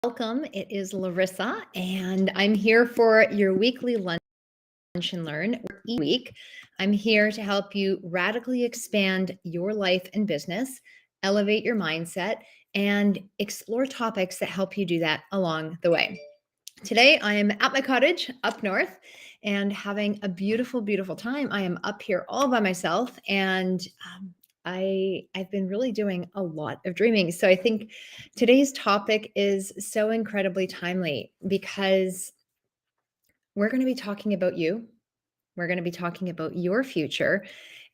Welcome. It is Larissa, and I'm here for your weekly lunch and learn. Each week, I'm here to help you radically expand your life and business, elevate your mindset, and explore topics that help you do that along the way. Today, I am at my cottage up north and having a beautiful, beautiful time. I am up here all by myself, and I've been really doing a lot of dreaming. So I think today's topic is so incredibly timely because we're going to be talking about you. We're going to be talking about your future.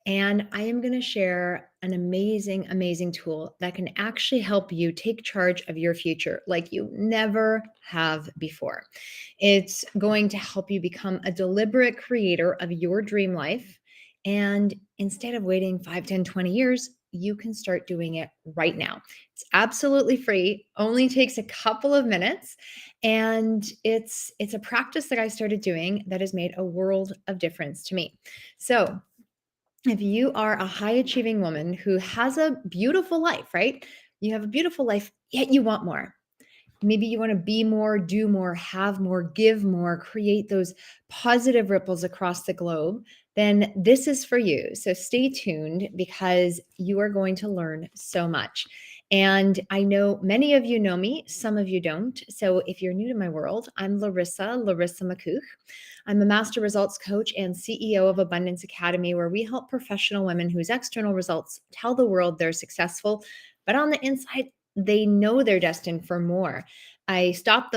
And I am going to share an amazing, amazing tool that can actually help you take charge of your future like you never have before. It's going to help you become a deliberate creator of your dream life. And instead of waiting 5, 10, 20 years, you can start doing it right now. It's absolutely free, only takes a couple of minutes, and it's a practice that I started doing that has made a world of difference to me. So, if you are a high achieving woman who has a beautiful life, right? You have a beautiful life, yet you want more. Maybe you want to be more, do more, have more, give more, create those positive ripples across the globe, then this is for you. So stay tuned because you are going to learn so much. And I know many of you know me, some of you don't. So if you're new to my world, I'm Larissa McCooch. I'm a master results coach and CEO of Abundance Academy, where we help professional women whose external results tell the world they're successful, but on the inside, they know they're destined for more. I help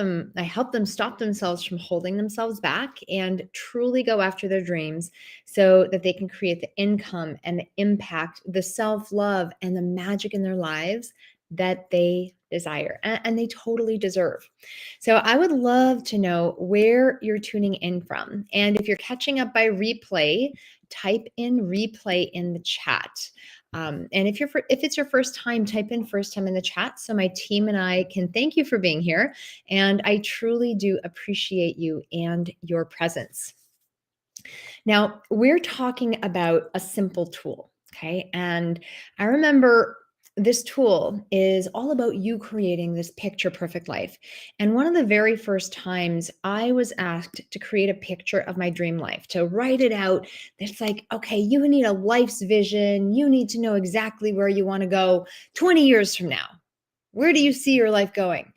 them stop themselves from holding themselves back and truly go after their dreams so that they can create the income and the impact, the self-love and the magic in their lives that they desire and they totally deserve. So I would love to know where you're tuning in from. And if you're catching up by replay, type in replay in the chat. And if it's your first time, type in first time in the chat so my team and I can thank you for being here. And I truly do appreciate you and your presence. Now, we're talking about a simple tool, okay? And I remember this tool is all about you creating this picture perfect life. And one of the very first times I was asked to create a picture of my dream life, to write it out, it's like, okay, you need a life's vision. You need to know exactly where you want to go 20 years from now. Where do you see your life going?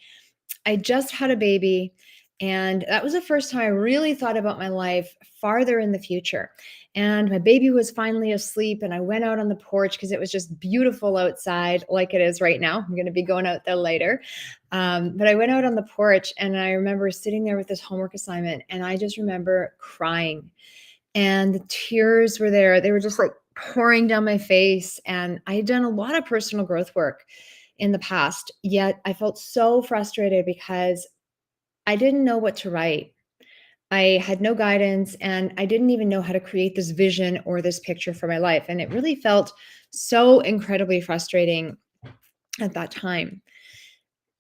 I just had a baby. And that was the first time I really thought about my life farther in the future. And my baby was finally asleep, and I went out on the porch because it was just beautiful outside, like it is right now. I'm going to be going out there later. But I went out on the porch, and I remember sitting there with this homework assignment, and I just remember crying. And the tears were there. They were just like pouring down my face. And I had done a lot of personal growth work in the past, yet I felt so frustrated because I didn't know what to write. I had no guidance and I didn't even know how to create this vision or this picture for my life. And it really felt so incredibly frustrating at that time.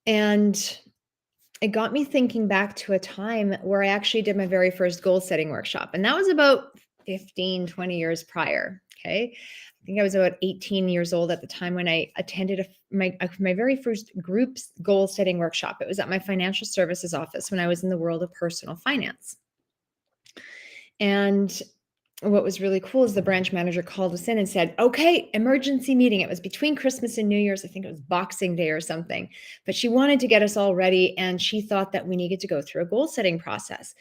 And it got me thinking back to a time where I actually did my very first goal setting workshop. And that was about 15, 20 years prior. Okay. I think I was about 18 years old at the time when I attended my very first group's goal setting workshop. It was at my financial services office when I was in the world of personal finance. And what was really cool is the branch manager called us in and said, okay, emergency meeting. It was between Christmas and New Year's. I think it was Boxing Day or something. But she wanted to get us all ready, and she thought that we needed to go through a goal setting process.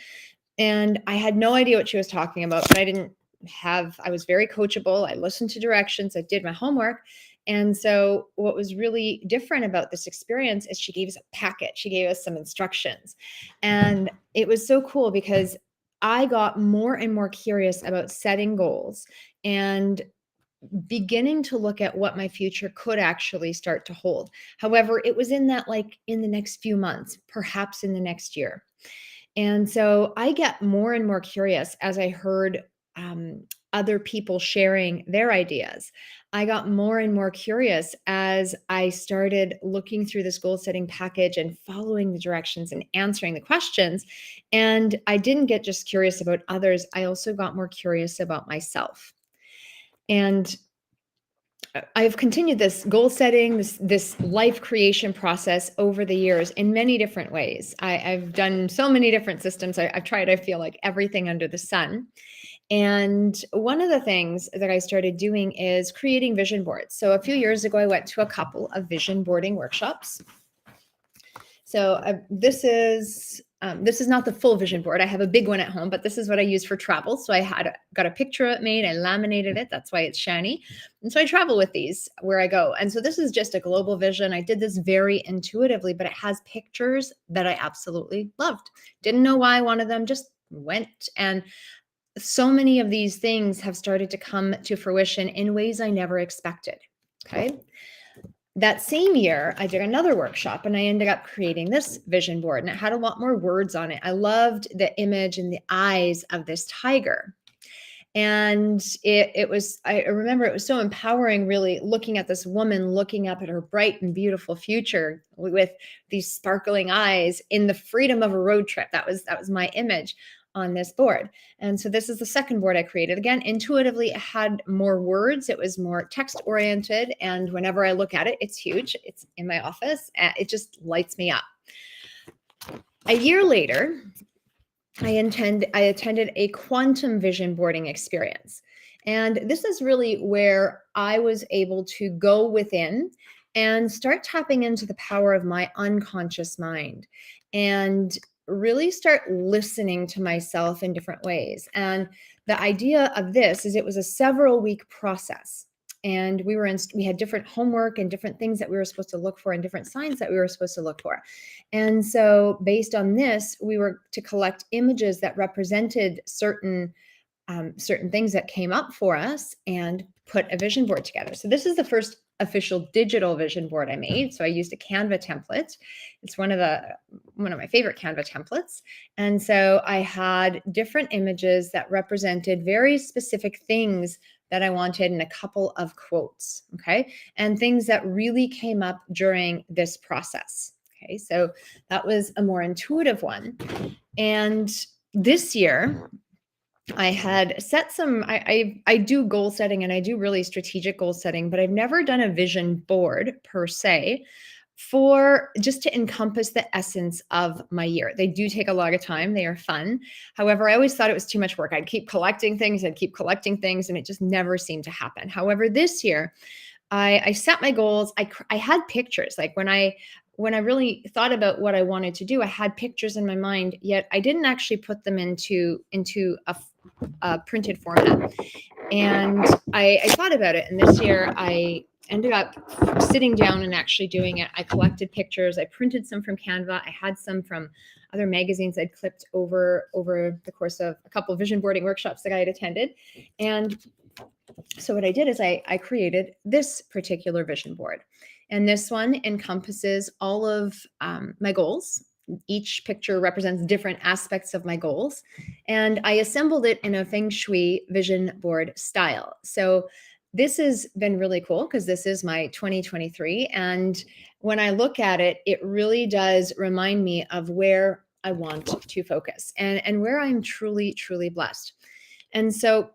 And I had no idea what she was talking about, but I was very coachable. I listened to directions. I did my homework. And so what was really different about this experience is she gave us a packet. She gave us some instructions. And it was so cool because I got more and more curious about setting goals and beginning to look at what my future could actually start to hold. However, it was in that, like, in the next few months, perhaps in the next year. And so I get more and more curious as I heard other people sharing their ideas. I got more and more curious as I started looking through this goal setting package and following the directions and answering the questions. And I didn't get just curious about others, I also got more curious about myself. And I've continued this goal setting, this life creation process over the years in many different ways. I've done so many different systems. I've tried, I feel like, everything under the sun. And one of the things that I started doing is creating vision boards. So a few years ago, I went to a couple of vision boarding workshops. So this is not the full vision board. I have a big one at home, but this is what I use for travel. So got a picture of it made. I laminated it. That's why it's shiny. And so I travel with these where I go. And so this is just a global vision. I did this very intuitively, but it has pictures that I absolutely loved. Didn't know why I wanted them, just went. And so many of these things have started to come to fruition in ways I never expected. Okay. That same year, I did another workshop and I ended up creating this vision board, and it had a lot more words on it. I loved the image and the eyes of this tiger. And I remember it was so empowering, really looking at this woman, looking up at her bright and beautiful future with these sparkling eyes in the freedom of a road trip. That was my image on this board. And so this is the second board I created. Again, intuitively, it had more words. It was more text oriented. And whenever I look at it, it's huge. It's in my office. It just lights me up. A year later, I attended a quantum vision boarding experience. And this is really where I was able to go within and start tapping into the power of my unconscious mind and really start listening to myself in different ways. And the idea of this is it was a several week process. And we had different homework and different things that we were supposed to look for and different signs that we were supposed to look for. And so based on this, we were to collect images that represented certain things that came up for us and put a vision board together. So this is the first official digital vision board I made. So I used a Canva template. It's one of my favorite Canva templates. And so I had different images that represented very specific things that I wanted in a couple of quotes, okay? And things that really came up during this process. Okay, so that was a more intuitive one. And this year, I had set I do goal setting and I do really strategic goal setting, but I've never done a vision board per se for just to encompass the essence of my year. They do take a lot of time. They are fun. However, I always thought it was too much work. I'd keep collecting things, and it just never seemed to happen. However, this year, I set my goals. I had pictures. Like when I really thought about what I wanted to do, I had pictures in my mind, yet I didn't actually put them into a printed format. And I thought about it. And this year I ended up sitting down and actually doing it. I collected pictures. I printed some from Canva. I had some from other magazines I'd clipped over the course of a couple of vision boarding workshops that I had attended. And so what I did is I created this particular vision board. And this one encompasses all of my goals. Each picture represents different aspects of my goals. And I assembled it in a Feng Shui vision board style. So this has been really cool because this is my 2023. And when I look at it, it really does remind me of where I want to focus and where I'm truly, truly blessed. And so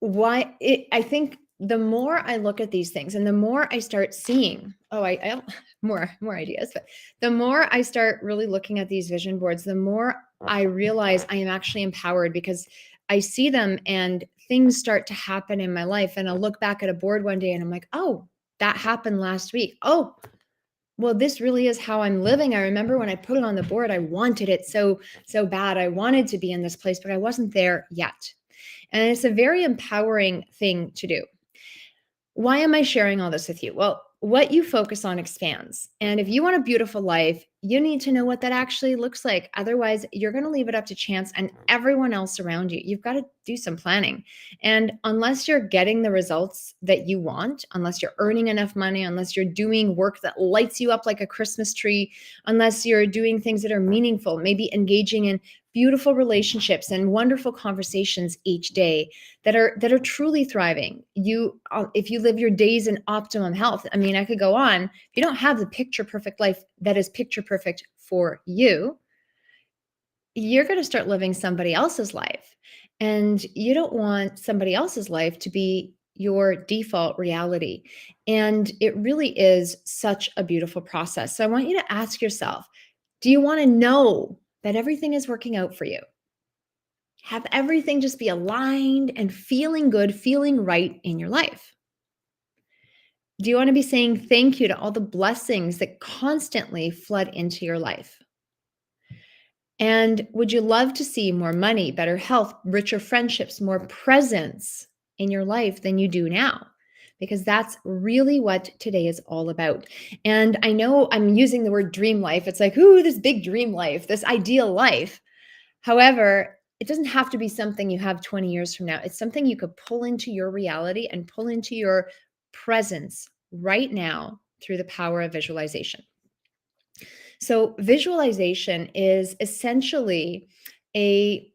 I think the more I look at these things and the more I start seeing, I more ideas, but the more I start really looking at these vision boards, the more I realize I am actually empowered because I see them and things start to happen in my life. And I'll look back at a board one day and I'm like, oh, that happened last week. Oh, well, this really is how I'm living. I remember when I put it on the board, I wanted it so bad. I wanted to be in this place, but I wasn't there yet. And it's a very empowering thing to do. Why am I sharing all this with you? Well, what you focus on expands. And if you want a beautiful life, you need to know what that actually looks like. Otherwise, you're going to leave it up to chance and everyone else around you. You've got to do some planning. And unless you're getting the results that you want, unless you're earning enough money, unless you're doing work that lights you up like a Christmas tree, unless you're doing things that are meaningful, maybe engaging in beautiful relationships and wonderful conversations each day that are truly thriving. If you live your days in optimum health, I mean, I could go on. If you don't have the picture perfect life that is picture perfect for you, you're going to start living somebody else's life. And you don't want somebody else's life to be your default reality. And it really is such a beautiful process. So I want you to ask yourself, do you want to know that everything is working out for you? Have everything just be aligned and feeling good, feeling right in your life? Do you want to be saying thank you to all the blessings that constantly flood into your life? And would you love to see more money, better health, richer friendships, more presence in your life than you do now? Because that's really what today is all about. And I know I'm using the word dream life. It's like, ooh, this big dream life, this ideal life. However, it doesn't have to be something you have 20 years from now. It's something you could pull into your reality and pull into your presence right now through the power of visualization. So, visualization is essentially a,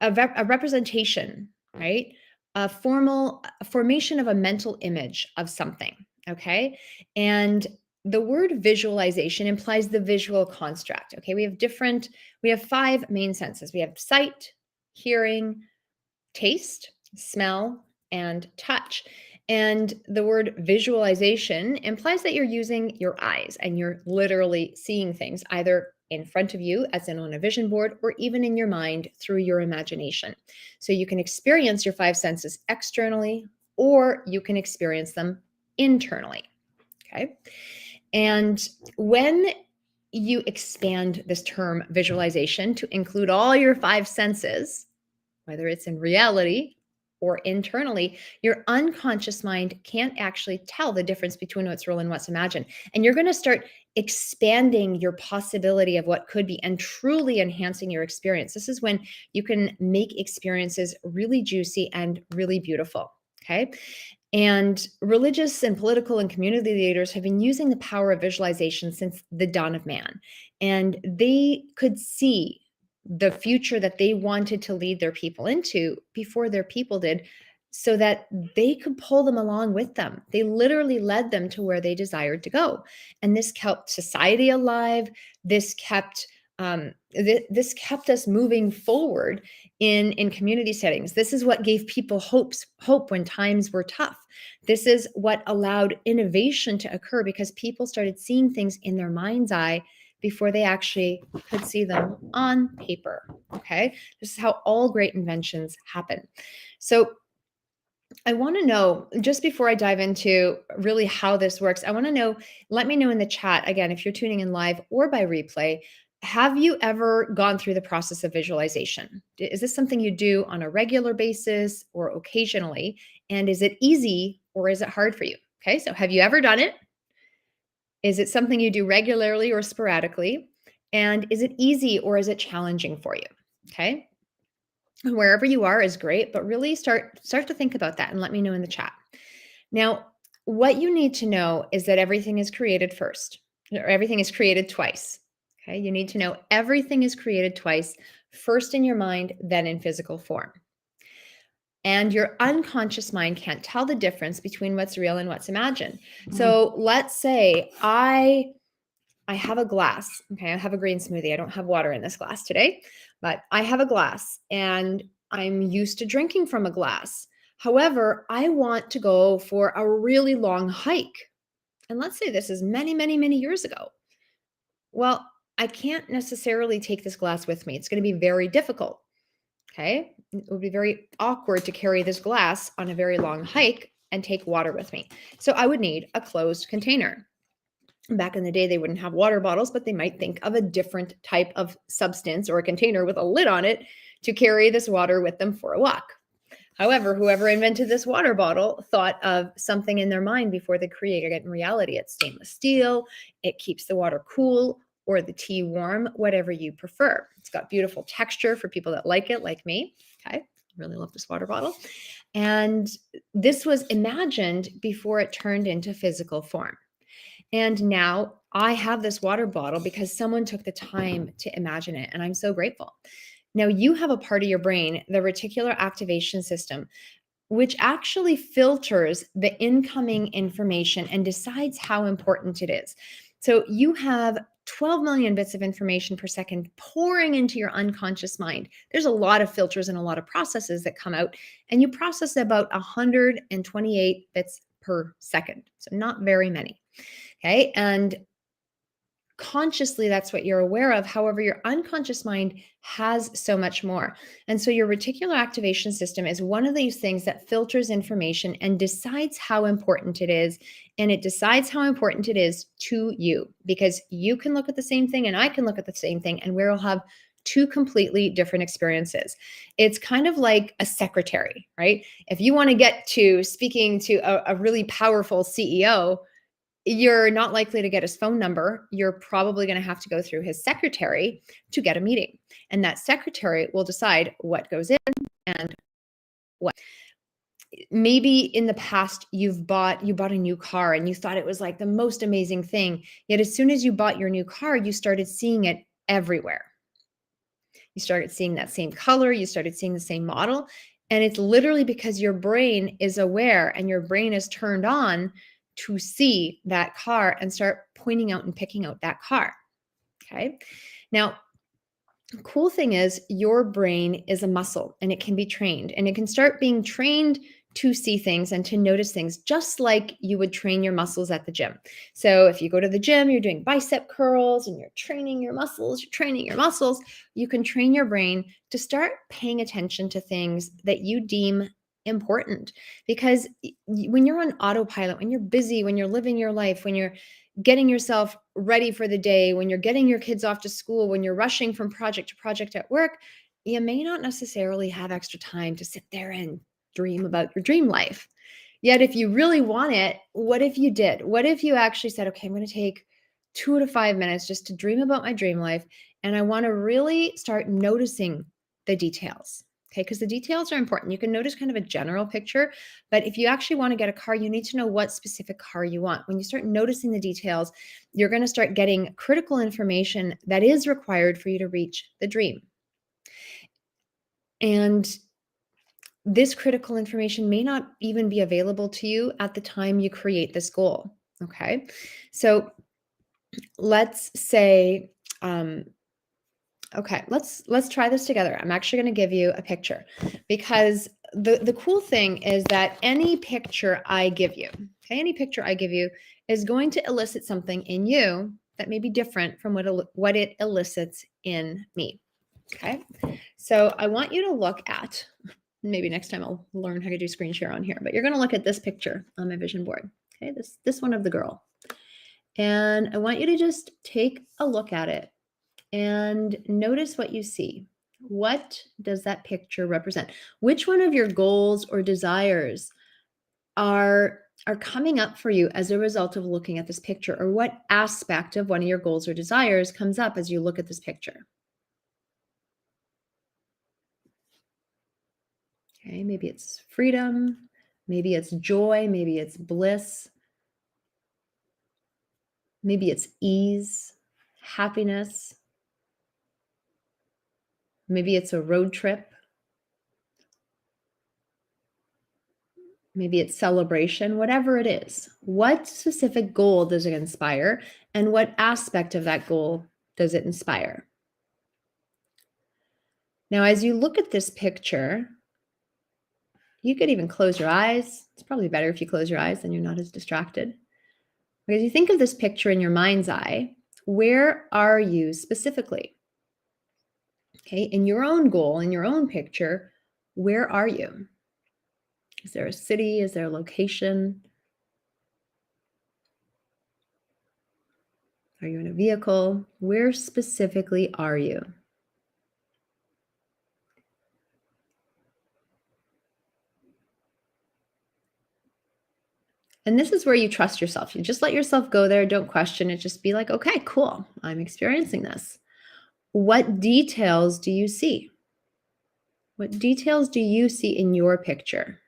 a representation, right? A formation of a mental image of something. Okay. And the word visualization implies the visual construct. Okay. We have five main senses. We have sight, hearing, taste, smell, and touch. And the word visualization implies that you're using your eyes and you're literally seeing things either in front of you, as in on a vision board, or even in your mind through your imagination. So you can experience your five senses externally, or you can experience them internally. Okay. And when you expand this term visualization to include all your five senses, whether it's in reality or internally, your unconscious mind can't actually tell the difference between what's real and what's imagined. And you're going to start expanding your possibility of what could be and truly enhancing your experience. This is when you can make experiences really juicy and really beautiful. Okay. And religious and political and community leaders have been using the power of visualization since the dawn of man. And they could see the future that they wanted to lead their people into before their people did, so that they could pull them along with them. They literally led them to where they desired to go. And this kept society alive. This kept this kept us moving forward in community settings. This is what gave people hope when times were tough. This is what allowed innovation to occur because people started seeing things in their mind's eye before they actually could see them on paper. Okay. This is how all great inventions happen. So I want to know, just before I dive into really how this works, I want to know, let me know in the chat, again, if you're tuning in live or by replay, have you ever gone through the process of visualization? Is this something you do on a regular basis or occasionally? And is it easy or is it hard for you? Okay, so have you ever done it? Is it something you do regularly or sporadically? And is it easy or is it challenging for you? Okay. Wherever you are is great, but really start to think about that and let me know in the chat. Now, what you need to know is that everything is created first, or everything is created twice. Okay. You need to know everything is created twice, first in your mind, then in physical form. And your unconscious mind can't tell the difference between what's real and what's imagined. So let's say I have a glass. Okay, I have a green smoothie. I don't have water in this glass today, but I have a glass and I'm used to drinking from a glass. However, I want to go for a really long hike. And let's say this is many, many, many years ago. Well, I can't necessarily take this glass with me. It's going to be very difficult. Okay. It would be very awkward to carry this glass on a very long hike and take water with me. So I would need a closed container. Back in the day, they wouldn't have water bottles, but they might think of a different type of substance or a container with a lid on it to carry this water with them for a walk. However, whoever invented this water bottle thought of something in their mind before they created it in reality. It's stainless steel. It keeps the water cool or the tea warm, whatever you prefer. It's got beautiful texture for people that like it, like me. Okay, really love this water bottle. And this was imagined before it turned into physical form. And now I have this water bottle because someone took the time to imagine it, and I'm so grateful. Now you have a part of your brain, the reticular activation system, which actually filters the incoming information and decides how important it is. So you have 12 million bits of information per second pouring into your unconscious mind. There's a lot of filters and a lot of processes that come out, and you process about 128 bits per second. So not very many. Okay. And consciously, that's what you're aware of. However, your unconscious mind has so much more. And so your reticular activation system is one of these things that filters information and decides how important it is. And it decides how important it is to you, because you can look at the same thing and I can look at the same thing, and we'll have two completely different experiences. It's kind of like a secretary, right? If you want to get to speaking to a really powerful CEO, you're not likely to get his phone number. You're probably going to have to go through his secretary to get a meeting. And that secretary will decide what goes in and what. Maybe in the past you bought a new car and you thought it was like the most amazing thing. Yet as soon as you bought your new car, you started seeing it everywhere. You started seeing that same color, you started seeing the same model. And it's literally because your brain is aware and your brain is turned on to see that car and start pointing out and picking out that car. Okay. Now, the cool thing is your brain is a muscle and it can be trained, and it can start being trained to see things and to notice things, just like you would train your muscles at the gym. So if you go to the gym, you're doing bicep curls and you're training your muscles, you can train your brain to start paying attention to things that you deem important. Because when you're on autopilot, when you're busy, when you're living your life, when you're getting yourself ready for the day, when you're getting your kids off to school, when you're rushing from project to project at work, you may not necessarily have extra time to sit there and dream about your dream life. Yet, if you really want it, what if you did? What if you actually said, okay, I'm going to take 2 to 5 minutes just to dream about my dream life, and I want to really start noticing the details. Okay, because the details are important. You can notice kind of a general picture, but if you actually want to get a car, you need to know what specific car you want. When you start noticing the details, you're going to start getting critical information that is required for you to reach the dream. And this critical information may not even be available to you at the time you create this goal. Okay, so let's say, okay, let's try this together. I'm actually going to give you a picture, because the cool thing is that any picture I give you, okay, any picture I give you is going to elicit something in you that may be different from what it elicits in me. Okay, so I want you to look at. Maybe next time I'll learn how to do screen share on here, but you're going to look at this picture on my vision board. Okay, this one of the girl. And I want you to just take a look at it and notice what you see. What does that picture represent? Which one of your goals or desires are coming up for you as a result of looking at this picture? Or what aspect of one of your goals or desires comes up as you look at this picture? Okay, maybe it's freedom, maybe it's joy, maybe it's bliss, maybe it's ease, happiness, maybe it's a road trip, maybe it's celebration, whatever it is. What specific goal does it inspire, and what aspect of that goal does it inspire? Now, as you look at this picture, you could even close your eyes. It's probably better if you close your eyes, then you're not as distracted. Because you think of this picture in your mind's eye, where are you specifically? Okay, in your own goal, in your own picture, where are you? Is there a city? Is there a location? Are you in a vehicle? Where specifically are you? And this is where you trust yourself. You just let yourself go there. Don't question it. Just be like, okay, cool. I'm experiencing this. What details do you see? What details do you see in your picture?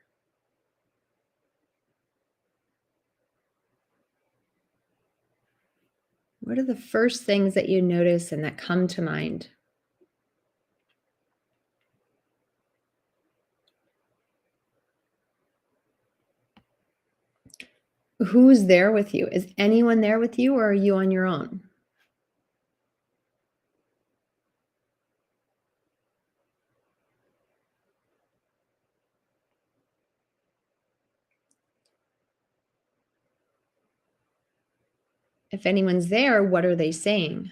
What are the first things that you notice and that come to mind? Who's there with you? Is anyone there with you, or are you on your own? If anyone's there, what are they saying?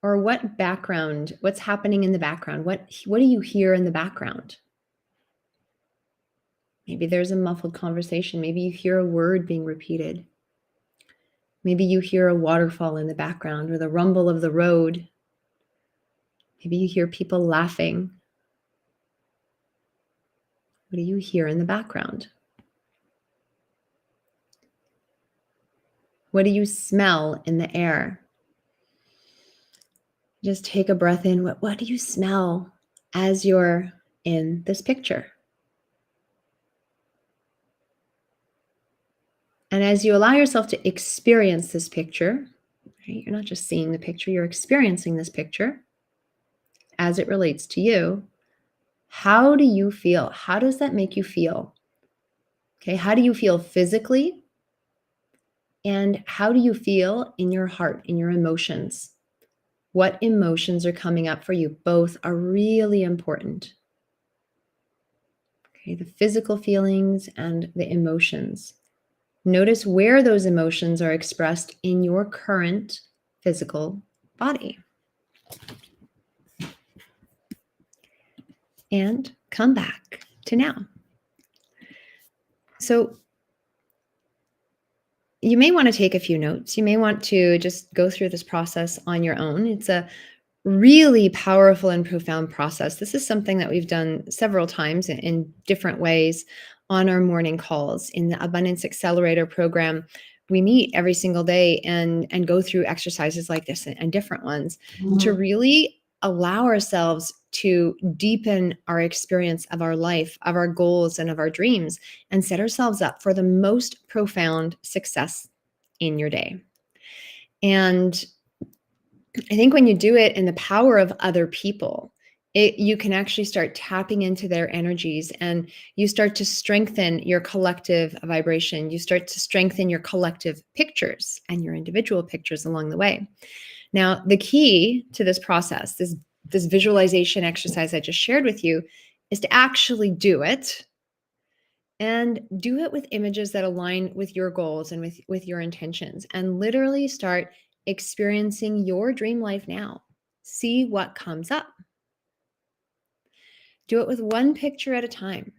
Or what background, what's happening in the background? What do you hear in the background? Maybe there's a muffled conversation. Maybe you hear a word being repeated. Maybe you hear a waterfall in the background or the rumble of the road. Maybe you hear people laughing. What do you hear in the background? What do you smell in the air? Just take a breath in. What do you smell as you're in this picture? And as you allow yourself to experience this picture, right, you're not just seeing the picture, you're experiencing this picture as it relates to you. How do you feel? How does that make you feel? Okay, how do you feel physically? And how do you feel in your heart, in your emotions? What emotions are coming up for you? Both are really important. Okay, the physical feelings and the emotions. Notice where those emotions are expressed in your current physical body. And come back to now. So you may want to take a few notes. You may want to just go through this process on your own. It's a really powerful and profound process. This is something that we've done several times in different ways on our morning calls. In the Abundance Accelerator program, we meet every single day and go through exercises like this and different ones to really allow ourselves to deepen our experience of our life, of our goals, and of our dreams, and set ourselves up for the most profound success in your day. And I think when you do it in the power of other people, you can actually start tapping into their energies, and you start to strengthen your collective vibration. You start to strengthen your collective pictures and your individual pictures along the way. Now, the key to this process, this visualization exercise I just shared with you, is to actually do it, and do it with images that align with your goals and with your intentions, and literally start experiencing your dream life now. See what comes up. Do it with one picture at a time.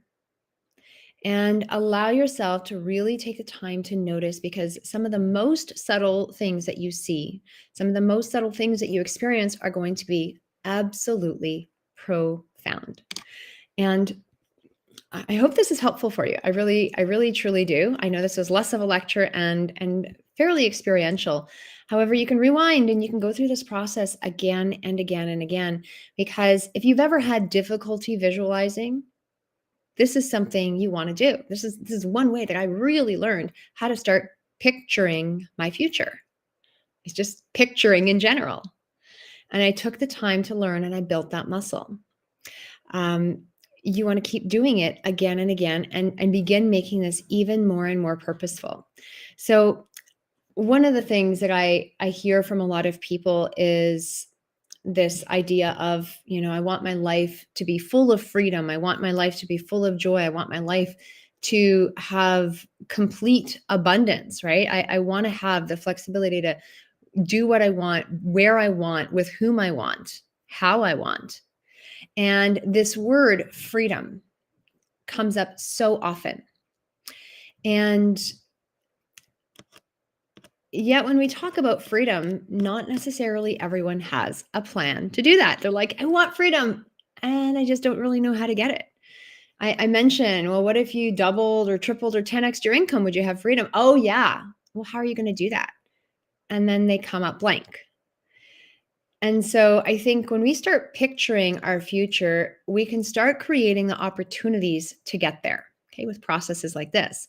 And allow yourself to really take the time to notice, because some of the most subtle things that you see, some of the most subtle things that you experience are going to be absolutely profound. And I hope this is helpful for you. I really, truly do. I know this was less of a lecture and fairly experiential. However, you can rewind and you can go through this process again and again and again, because if you've ever had difficulty visualizing, this is something you want to do. This is one way that I really learned how to start picturing my future. It's just picturing in general. And I took the time to learn, and I built that muscle. You want to keep doing it again and again, and begin making this even more and more purposeful. So one of the things that I hear from a lot of people is this idea of, I want my life to be full of freedom. I want my life to be full of joy. I want my life to have complete abundance, right? I want to have the flexibility to do what I want, where I want, with whom I want, how I want. And this word freedom comes up so often. And yet when we talk about freedom, not necessarily everyone has a plan to do that. They're like, I want freedom, and I just don't really know how to get it. I mentioned, well, what if you doubled or tripled or 10x your income? Would you have freedom? Oh, yeah. Well, how are you going to do that? And then they come up blank. And so I think when we start picturing our future, we can start creating the opportunities to get there, okay, with processes like this.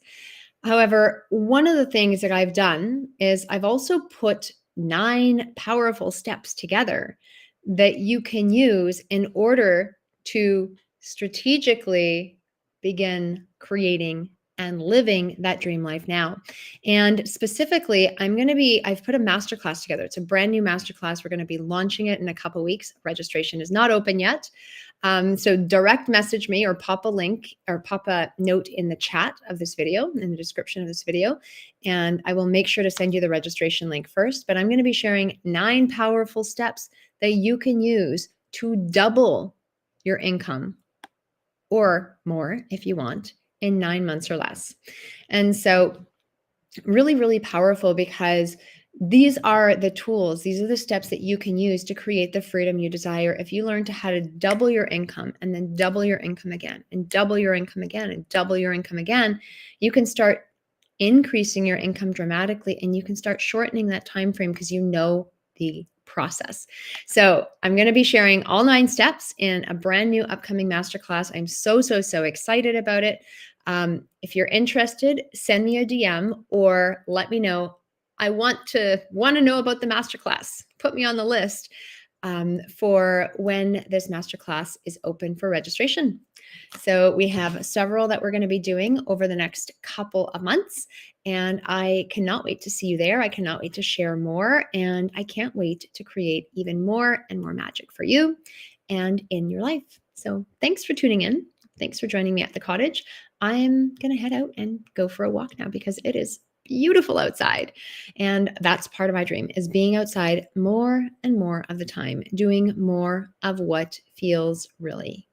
However, one of the things that I've done is I've also put 9 powerful steps together that you can use in order to strategically begin creating and living that dream life now. And specifically, I've put a masterclass together. It's a brand new masterclass. We're going to be launching it in a couple of weeks. Registration is not open yet. So direct message me or pop a link or pop a note in the chat of this video, in the description of this video, and I will make sure to send you the registration link first. But I'm going to be sharing 9 powerful steps that you can use to double your income or more if you want in 9 months or less. And so really, really powerful because these are the tools, these are the steps that you can use to create the freedom you desire. If you learn to how to double your income and then double your income again and double your income again and double your income again, you can start increasing your income dramatically and you can start shortening that time frame because you know the process. So I'm going to be sharing all 9 steps in a brand new upcoming masterclass. I'm so excited about it. If you're interested, send me a DM or let me know. I want to know about the masterclass. Put me on the list for when this masterclass is open for registration. So we have several that we're going to be doing over the next couple of months, and I cannot wait to see you there. I cannot wait to share more, and I can't wait to create even more and more magic for you and in your life. So thanks for tuning in. Thanks for joining me at the cottage. I'm going to head out and go for a walk now because it is beautiful outside. And that's part of my dream, is being outside more and more of the time, doing more of what feels really